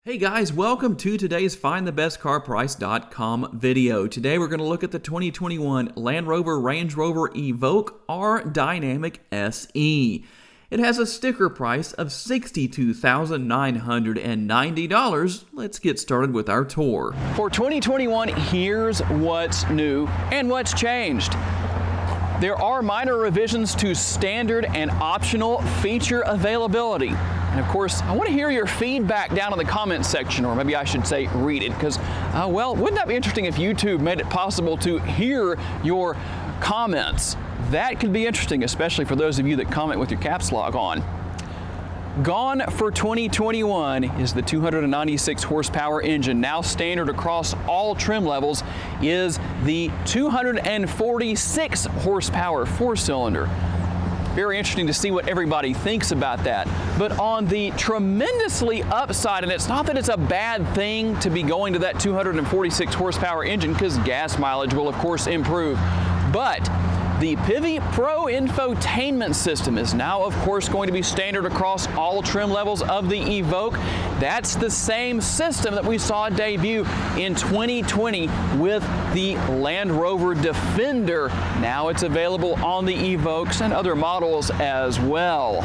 Hey guys, welcome to today's FindTheBestCarPrice.com video. Today we're going to look at the 2021 Land Rover Range Rover Evoque R Dynamic SE. It has a sticker price of $62,990. Let's get started with our tour. For 2021, here's what's new and what's changed. There are minor revisions to standard and optional feature availability. And of course, I want to hear your feedback down in the comments section, or maybe I should say read it, because, well, wouldn't that be interesting if YouTube made it possible to hear your comments? That could be interesting, especially for those of you that comment with your caps lock on. Gone for 2021 is the 296 horsepower engine. Now standard across all trim levels is the 246 horsepower four-cylinder. Very interesting to see what everybody thinks about that. But on the tremendously upside, and it's not that it's a bad thing to be going to that 246 horsepower engine, because gas mileage will of course improve, but the IMRPOVED Pro infotainment system is now, of course, going to be standard across all trim levels of the Evoque. That's the same system that we saw debut in 2020 with the Land Rover Defender. Now it's available on the Evoques and other models as well.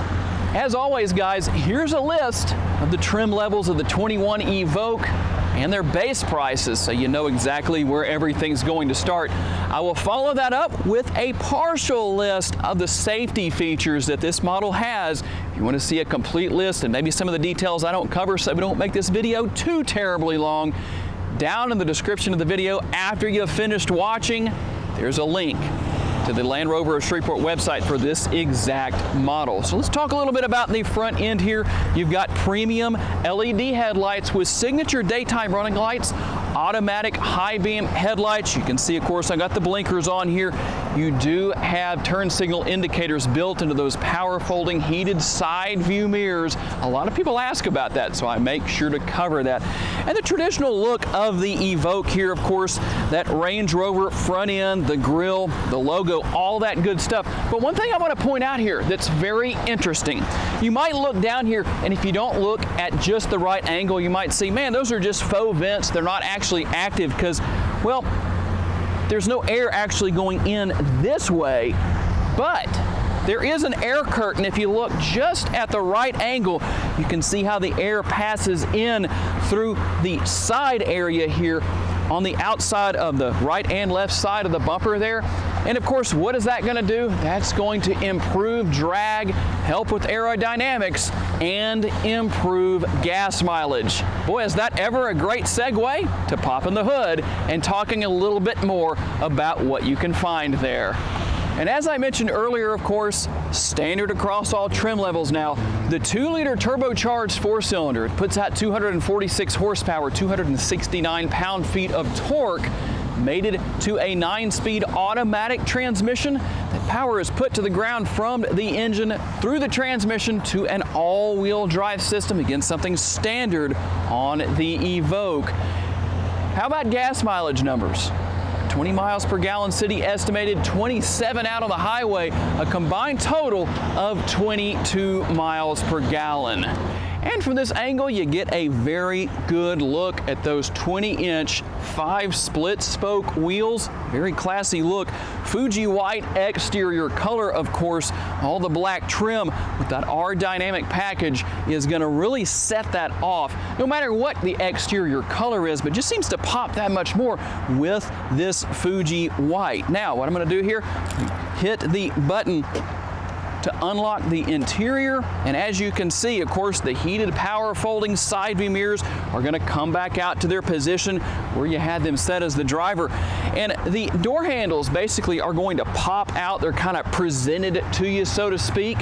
As always, guys, here's a list of the trim levels of the 21 Evoque and their base prices, so you know exactly where everything's going to start. I will follow that up with a partial list of the safety features that this model has. If you want to see a complete list and maybe some of the details I don't cover so we don't make this video too terribly long, down in the description of the video after you've finished watching, there's a link to the Land Rover of Shreveport website for this exact model. So let's talk a little bit about the front end here. You've got premium LED headlights with signature daytime running lights, automatic high beam headlights. You can see, of course, I got the blinkers on here. You do have turn signal indicators built into those power folding heated side view mirrors. A lot of people ask about that, so I make sure to cover that. And the traditional look of the Evoque here, of course, that Range Rover front end, the grille, the logo, all that good stuff. But one thing I want to point out here that's very interesting, you might look down here, and if you don't look at just the right angle, you might see, man, those are just faux vents. They're not actually active because, well, there's no air actually going in this way, but there is an air curtain. If you look just at the right angle, you can see how the air passes in through the side area here on the outside of the right and left side of the bumper there. And of course, what is that going to do? That's going to improve drag, help with aerodynamics, and improve gas mileage. Boy, is that ever a great segue to popping the hood and talking a little bit more about what you can find there. And as I mentioned earlier, of course, standard across all trim levels now, the 2-liter turbocharged four-cylinder. It puts out 246 horsepower, 269 pound-feet of torque, mated to a 9-speed automatic transmission. That power is put to the ground from the engine through the transmission to an all-wheel drive system, again, something standard on the Evoque. How about gas mileage numbers? 20 miles per gallon city estimated, 27 out on the highway, a combined total of 22 miles per gallon. And from this angle, you get a very good look at those 20-inch 5 split spoke wheels. Very classy look. Fuji white exterior color, of course. All the black trim with that R Dynamic package is going to really set that off, no matter what the exterior color is, but just seems to pop that much more with this Fuji white. Now, what I'm going to do here, hit the button to unlock the interior, and as you can see, of course, the heated power folding side view mirrors are going to come back out to their position where you had them set as the driver, and the door handles basically are going to pop out. They're kind of presented to you, so to speak.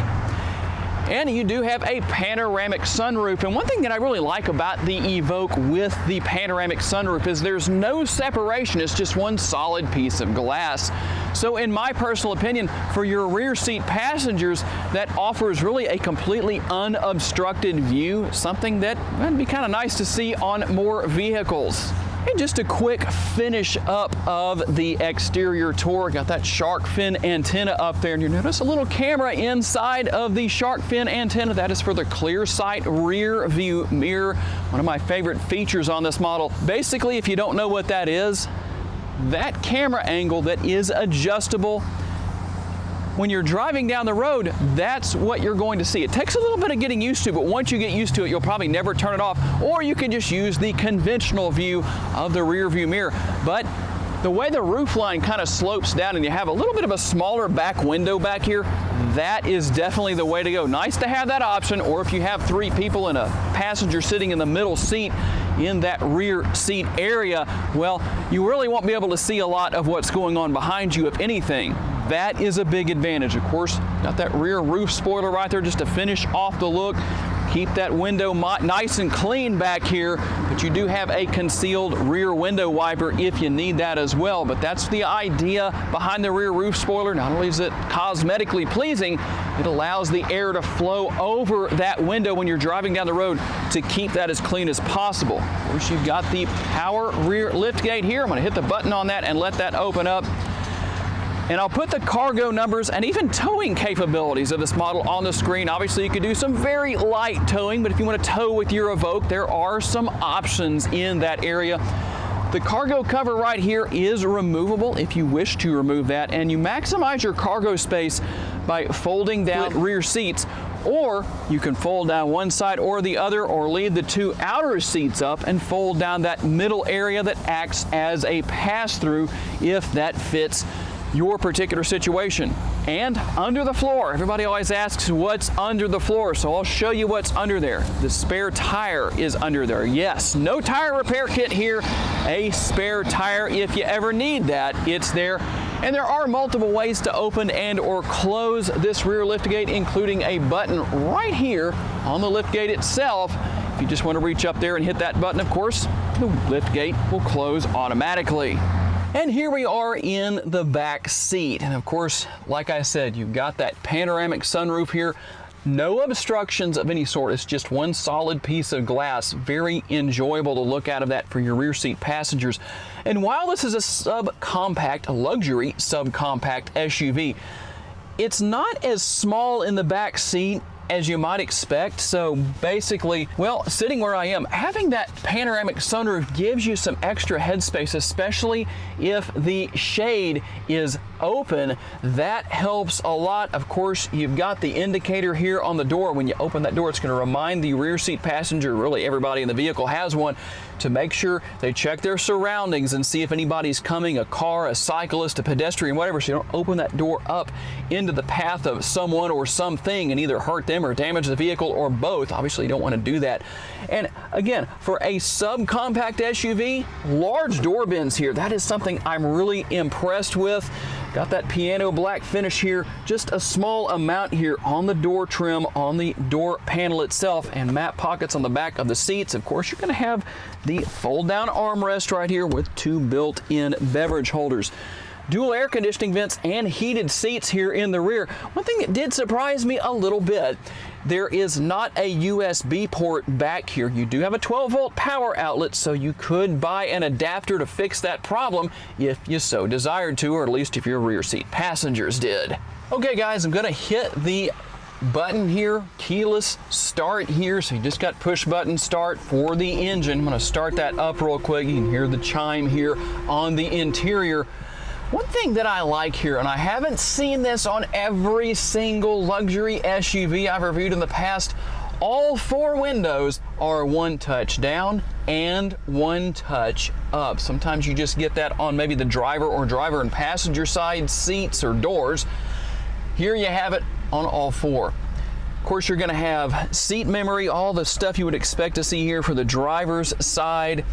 And you do have a panoramic sunroof. And one thing that I really like about the Evoque with the panoramic sunroof is there's no separation. It's just one solid piece of glass. So in my personal opinion, for your rear seat passengers, that offers really a completely unobstructed view, something that would be kind of nice to see on more vehicles. And just a quick finish up of the exterior tour. Got that shark fin antenna up there, and you notice a little camera inside of the shark fin antenna. That is for the clear sight rear view mirror. One of my favorite features on this model. Basically, if you don't know what that is, that camera angle that is adjustable, when you're driving down the road, that's what you're going to see. It takes a little bit of getting used to, but once you get used to it, you'll probably never turn it off, or you can just use the conventional view of the rear view mirror. But the way the roof line kind of slopes down and you have a little bit of a smaller back window back here, that is definitely the way to go. Nice to have that option, or if you have 3 people and a passenger sitting in the middle seat in that rear seat area, well, you really won't be able to see a lot of what's going on behind you, if anything. That is a big advantage. Of course, got that rear roof spoiler right there just to finish off the look. Keep that window nice and clean back here, but you do have a concealed rear window wiper if you need that as well. But that's the idea behind the rear roof spoiler. Not only is it cosmetically pleasing, it allows the air to flow over that window when you're driving down the road to keep that as clean as possible. Of course, you've got the power rear liftgate here. I'm going to hit the button on that and let that open up. And I'll put the cargo numbers and even towing capabilities of this model on the screen. Obviously, you could do some very light towing, but if you want to tow with your Evoque, there are some options in that area. The cargo cover right here is removable if you wish to remove that, and you maximize your cargo space by folding down rear seats, or you can fold down one side or the other, or leave the 2 outer seats up and fold down that middle area that acts as a pass-through if that fits your particular situation. And under the floor, everybody always asks what's under the floor, so I'll show you what's under there. The spare tire is under there. Yes, no tire repair kit here. A spare tire, if you ever need that, it's there. And there are multiple ways to open and or close this rear liftgate, including a button right here on the liftgate itself. If you just want to reach up there and hit that button, of course, the liftgate will close automatically. And here we are in the back seat. And of course, like I said, you've got that panoramic sunroof here. No obstructions of any sort. It's just one solid piece of glass. Very enjoyable to look out of that for your rear seat passengers. And while this is a subcompact, a luxury subcompact SUV, it's not as small in the back seat as you might expect. So basically, well, sitting where I am, having that panoramic sunroof gives you some extra headspace, especially if the shade is open. That helps a lot. Of course, you've got the indicator here on the door. When you open that door, it's going to remind the rear seat passenger, really everybody in the vehicle has one, to make sure they check their surroundings and see if anybody's coming, a car, a cyclist, a pedestrian, whatever, so you don't open that door up into the path of someone or something and either hurt them or damage the vehicle, or both. Obviously, you don't want to do that. And again, for a subcompact SUV, large door bins here. That is something I'm really impressed with. Got that piano black finish here, just a small amount here on the door trim, on the door panel itself, and map pockets on the back of the seats. Of course, you're going to have the fold-down armrest right here with 2 built-in beverage holders. Dual air conditioning vents and heated seats here in the rear. One thing that did surprise me a little bit, there is not a USB port back here. You do have a 12-volt power outlet, so you could buy an adapter to fix that problem if you so desired to, or at least if your rear seat passengers did. Okay guys, I'm gonna hit the button here, keyless start here. So you just got push button start for the engine. I'm gonna start that up real quick. You can hear the chime here on the interior. One thing that I like here, and I haven't seen this on every single luxury SUV I've reviewed in the past, all 4 windows are 1 touch down and 1 touch up. Sometimes you just get that on maybe the driver or driver and passenger side seats or doors. Here you have it on all 4. Of course, you're going to have seat memory, all the stuff you would expect to see here for the driver's side.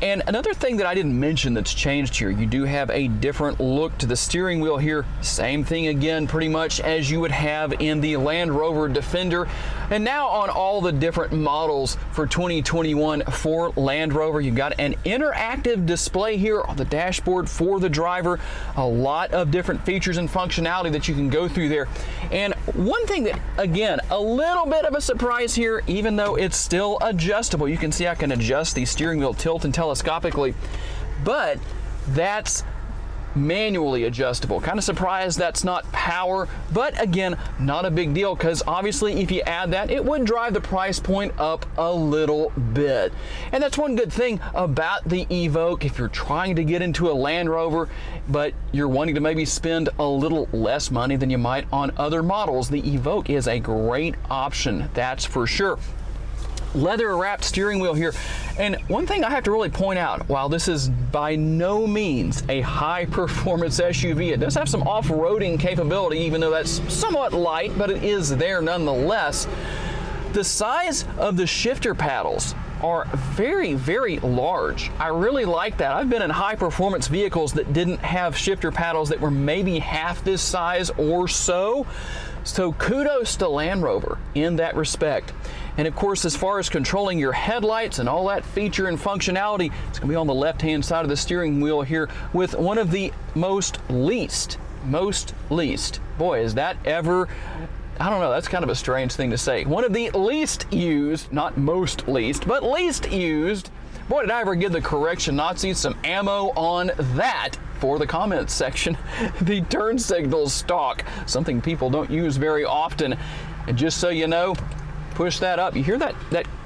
And another thing that I didn't mention that's changed here, you do have a different look to the steering wheel here. Same thing again, pretty much as you would have in the Land Rover Defender. And now on all the different models for 2021 for Land Rover, you've got an interactive display here on the dashboard for the driver. A lot of different features and functionality that you can go through there. And One thing that, again, a little bit of a surprise here, even though it's still adjustable. You can see I can adjust the steering wheel tilt and telescopically, but that's manually adjustable. Kind of surprised that's not power, but again, not a big deal, because obviously if you add that, it would drive the price point up a little bit. And that's one good thing about the Evoque. If you're trying to get into a Land Rover, but you're wanting to maybe spend a little less money than you might on other models, the Evoque is a great option, that's for sure. Leather wrapped steering wheel here. And one thing I have to really point out, while this is by no means a high performance SUV, it does have some off-roading capability, even though that's somewhat light, but it is there nonetheless. The size of the shifter paddles are very, very large. I really like that. I've been in high performance vehicles that didn't have shifter paddles that were maybe half this size or so. So kudos to Land Rover in that respect. And of course, as far as controlling your headlights and all that feature and functionality, it's gonna be on the left-hand side of the steering wheel here with one of the most least. Boy, is that ever, I don't know, that's kind of a strange thing to say. One of the least used, not most least, but least used. Boy, did I ever give the correction Nazis some ammo on that for the comments section. The turn signal stalk, something people don't use very often. And just so you know, push that up. You hear that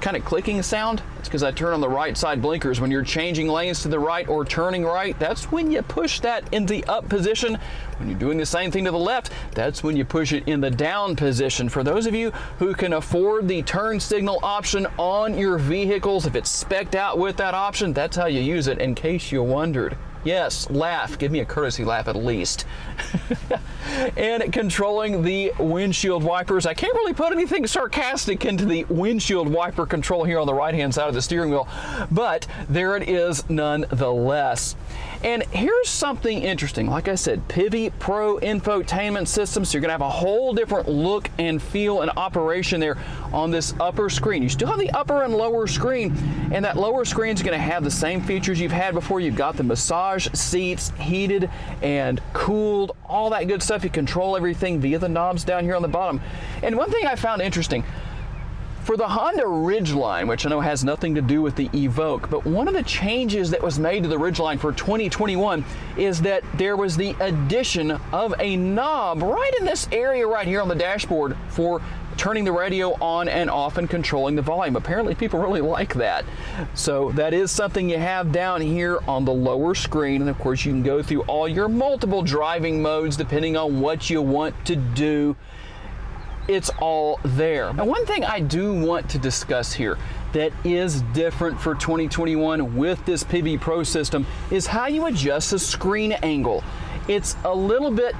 kind of clicking sound? It's because I turn on the right side blinkers. When you're changing lanes to the right or turning right, that's when you push that in the up position. When you're doing the same thing to the left, that's when you push it in the down position. For those of you who can afford the turn signal option on your vehicles, if it's spec'd out with that option, that's how you use it, in case you wondered. Yes, laugh. Give me a courtesy laugh at least. And controlling the windshield wipers. I can't really put anything sarcastic into the windshield wiper control here on the right-hand side of the steering wheel, but there it is nonetheless. And here's something interesting. Like I said, Pivi Pro infotainment system, so you're gonna have a whole different look and feel and operation there on this upper screen. You still have the upper and lower screen, and that lower screen is gonna have the same features you've had before. You've got the massage seats, heated and cooled, all that good stuff. You control everything via the knobs down here on the bottom. And one thing I found interesting, for the Honda Ridgeline, which I know has nothing to do with the Evoque, but one of the changes that was made to the Ridgeline for 2021 is that there was the addition of a knob right in this area right here on the dashboard for turning the radio on and off and controlling the volume. Apparently people really like that. So that is something you have down here on the lower screen. And of course you can go through all your multiple driving modes depending on what you want to do. It's all there. Now, one thing I do want to discuss here that is different for 2021 with this Pivi Pro system is how you adjust the screen angle. It's a little bit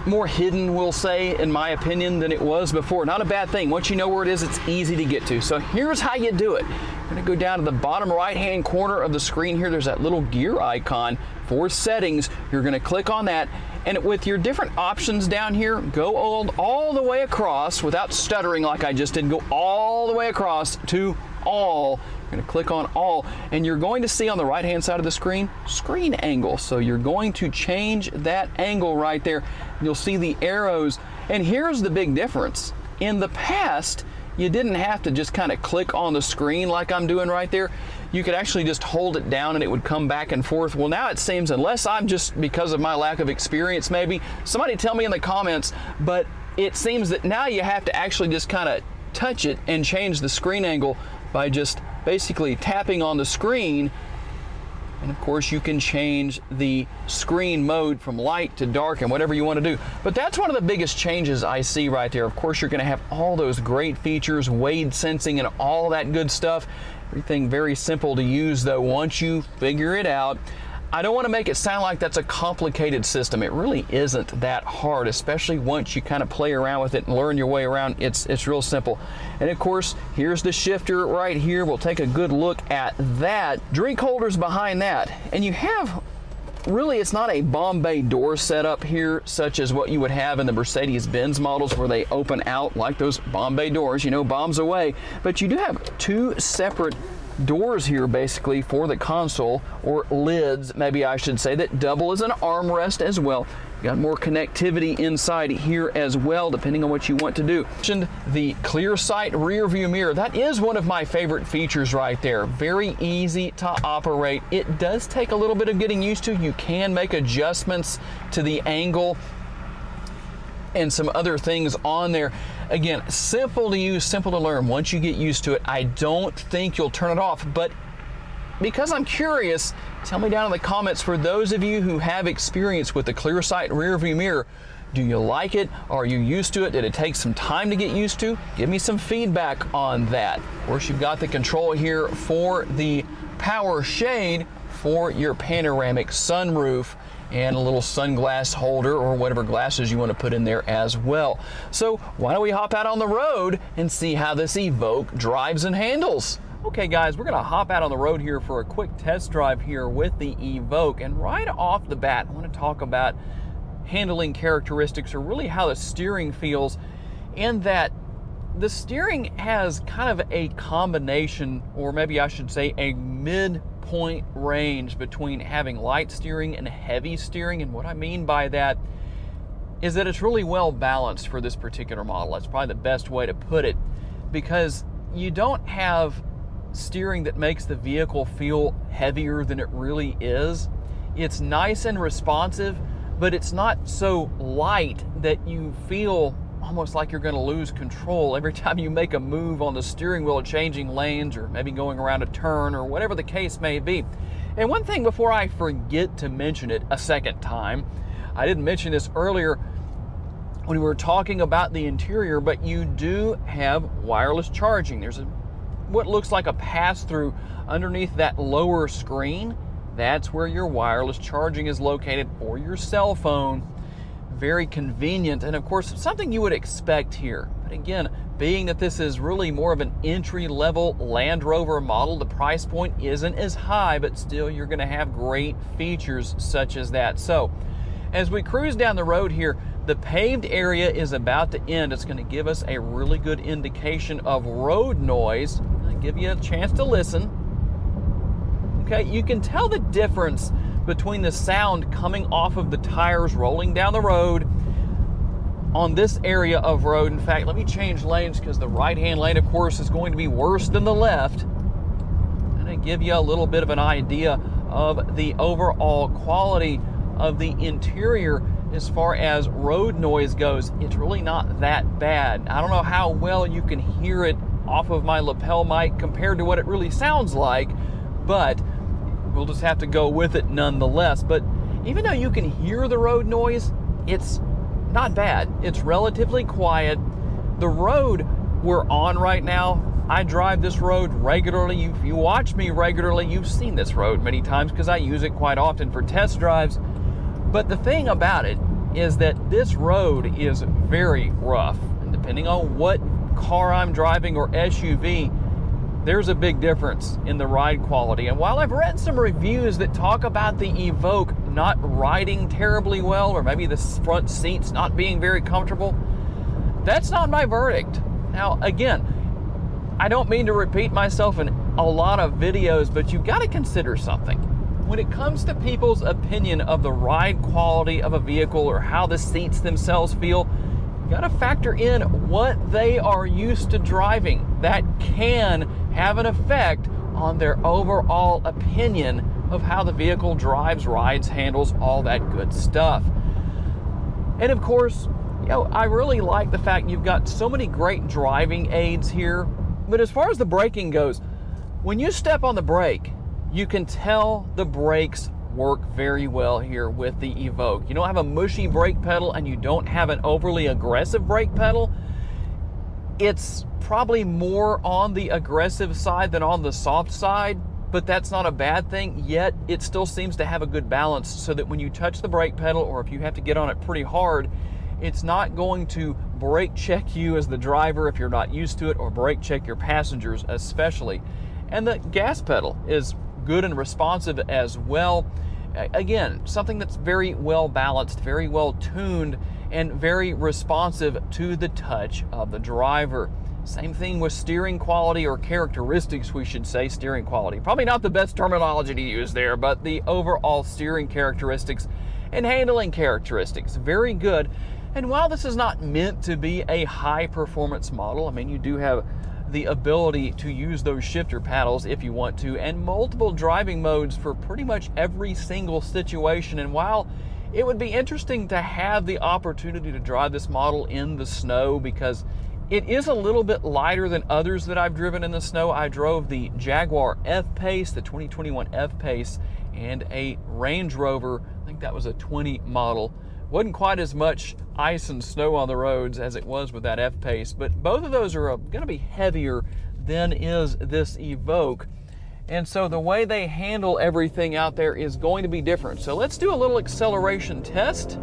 more hidden, we'll say, in my opinion, than it was before. Not a bad thing. Once you know where it is, it's easy to get to. So here's how you do it. You're gonna go down to the bottom right-hand corner of the screen here. There's that little gear icon for settings. You're gonna click on that. And with your different options down here, go all the way across without stuttering like I just did. Go all the way across to all. You're going to click on all, and you're going to see on the right-hand side of the screen, screen angle. So you're going to change that angle right there. You'll see the arrows. And here's the big difference. In the past, you didn't have to just kind of click on the screen like I'm doing right there. You could actually just hold it down and it would come back and forth. Well, now it seems, unless I'm just, because of my lack of experience maybe, somebody tell me in the comments, but it seems that now you have to actually just kind of touch it and change the screen angle by just basically tapping on the screen. And of course you can change the screen mode from light to dark and whatever you want to do. But that's one of the biggest changes I see right there. Of course you're going to have all those great features, wade sensing and all that good stuff. Everything very simple to use though once you figure it out. I don't want to make it sound like that's a complicated system. It really isn't that hard, especially once you kind of play around with it and learn your way around. It's real simple. And of course, here's the shifter right here. We'll take a good look at that. Drink holders behind that. And you have, really, it's not a Bombay door setup here, such as what you would have in the Mercedes-Benz models where they open out like those Bombay doors, you know, bombs away. But you do have two separate doors here basically for the console, or lids maybe I should say, that double as an armrest as well. Got more connectivity inside here as well, depending on what you want to do. Mentioned the clear sight rear view mirror. That is one of my favorite features right there. Very easy to operate. It does take a little bit of getting used to. You can make adjustments to the angle and some other things on there. Again, simple to use, simple to learn. Once you get used to it, I don't think you'll turn it off. But because I'm curious, tell me down in the comments, for those of you who have experience with the clear sight rear view mirror, do you like it? Are you used to it? Did it take some time to get used to? Give me some feedback on that. Of course, you've got the control here for the power shade for your panoramic sunroof, and a little sunglass holder or whatever glasses you want to put in there as well. So why don't we hop out on the road and see how this Evoque drives and handles. Okay guys, we're gonna hop out on the road here for a quick test drive here with the Evoque, and right off the bat I want to talk about handling characteristics, or really how the steering feels, in that the steering has kind of a combination, or maybe I should say a midpoint range between having light steering and heavy steering. And what I mean by that is that it's really well balanced for this particular model. That's probably the best way to put it, because you don't have steering that makes the vehicle feel heavier than it really is. It's nice and responsive, but it's not so light that you feel almost like you're going to lose control every time you make a move on the steering wheel, changing lanes or maybe going around a turn or whatever the case may be. And one thing before I forget to mention it a second time, I didn't mention this earlier when we were talking about the interior, but you do have wireless charging. There's what looks like a pass-through underneath that lower screen. That's where your wireless charging is located for your cell phone. Very convenient, and of course something you would expect here. But again, being that this is really more of an entry-level Land Rover model, the price point isn't as high, but still you're going to have great features such as that. So as we cruise down the road here, the paved area is about to end. It's going to give us a really good indication of road noise. I'll give you a chance to listen. Okay, you can tell the difference between the sound coming off of the tires rolling down the road on this area of road. In fact, let me change lanes, because the right-hand lane, of course, is going to be worse than the left. And I give you a little bit of an idea of the overall quality of the interior as far as road noise goes. It's really not that bad. I don't know how well you can hear it off of my lapel mic compared to what it really sounds like, but we'll just have to go with it nonetheless. But even though you can hear the road noise, it's not bad. It's relatively quiet. The road we're on right now, I drive this road regularly. If you watch me regularly, you've seen this road many times because I use it quite often for test drives. But the thing about it is that this road is very rough. And depending on what car I'm driving or SUV, there's a big difference in the ride quality. And while I've read some reviews that talk about the Evoque not riding terribly well, or maybe the front seats not being very comfortable, that's not my verdict. Now, again, I don't mean to repeat myself in a lot of videos, but you've got to consider something. When it comes to people's opinion of the ride quality of a vehicle or how the seats themselves feel, you got to factor in what they are used to driving. That can have an effect on their overall opinion of how the vehicle drives, rides, handles, all that good stuff. And of course, I really like the fact you've got so many great driving aids here. But as far as the braking goes, when you step on the brake, you can tell the brakes work very well here with the Evoque. You don't have a mushy brake pedal, and you don't have an overly aggressive brake pedal. It's probably more on the aggressive side than on the soft side, but that's not a bad thing, yet it still seems to have a good balance, so that when you touch the brake pedal, or if you have to get on it pretty hard, it's not going to brake check you as the driver if you're not used to it, or brake check your passengers especially. And the gas pedal is good and responsive as well. Again, something that's very well balanced, very well tuned, and very responsive to the touch of the driver. Same thing with steering quality, or characteristics, we should say. Steering quality, probably not the best terminology to use there, but the overall steering characteristics and handling characteristics, very good. And while this is not meant to be a high performance model, I mean, you do have the ability to use those shifter paddles if you want to, and multiple driving modes for pretty much every single situation. And while it would be interesting to have the opportunity to drive this model in the snow, because it is a little bit lighter than others that I've driven in the snow. I drove the Jaguar F-Pace, the 2021 F-Pace, and a Range Rover, I think that was a 20 model. Wasn't quite as much ice and snow on the roads as it was with that F-Pace, but both of those are going to be heavier than is this Evoque. And so the way they handle everything out there is going to be different. So let's do a little acceleration test.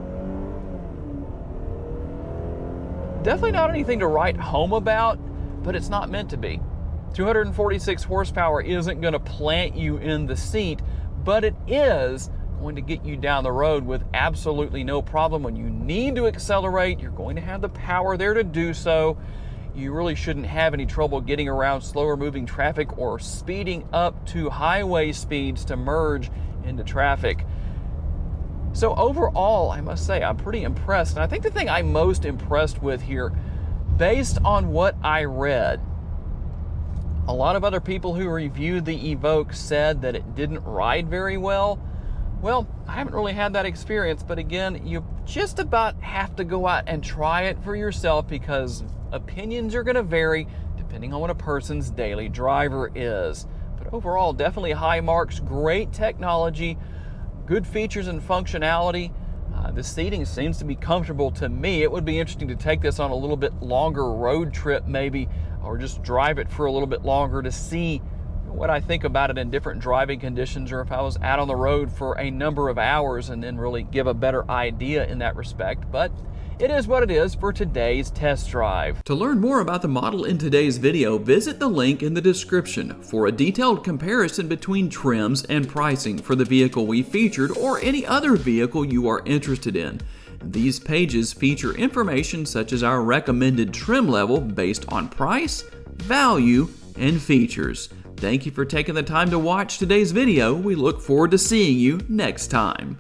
Definitely not anything to write home about, but it's not meant to be. 246 horsepower isn't going to plant you in the seat, but it is going to get you down the road with absolutely no problem. When you need to accelerate, you're going to have the power there to do so. You really shouldn't have any trouble getting around slower moving traffic or speeding up to highway speeds to merge into traffic. So overall, I must say, I'm pretty impressed. And I think the thing I'm most impressed with here, based on what I read, a lot of other people who reviewed the Evoque said that it didn't ride very well. Well, I haven't really had that experience, but again, you just about have to go out and try it for yourself, because opinions are going to vary depending on what a person's daily driver is. But overall, definitely high marks, great technology, good features and functionality. The seating seems to be comfortable to me. It would be interesting to take this on a little bit longer road trip maybe, or just drive it for a little bit longer to see what I think about it in different driving conditions, or if I was out on the road for a number of hours, and then really give a better idea in that respect. But it is what it is for today's test drive. To learn more about the model in today's video, visit the link in the description for a detailed comparison between trims and pricing for the vehicle we featured or any other vehicle you are interested in. These pages feature information such as our recommended trim level based on price, value, and features. Thank you for taking the time to watch today's video. We look forward to seeing you next time.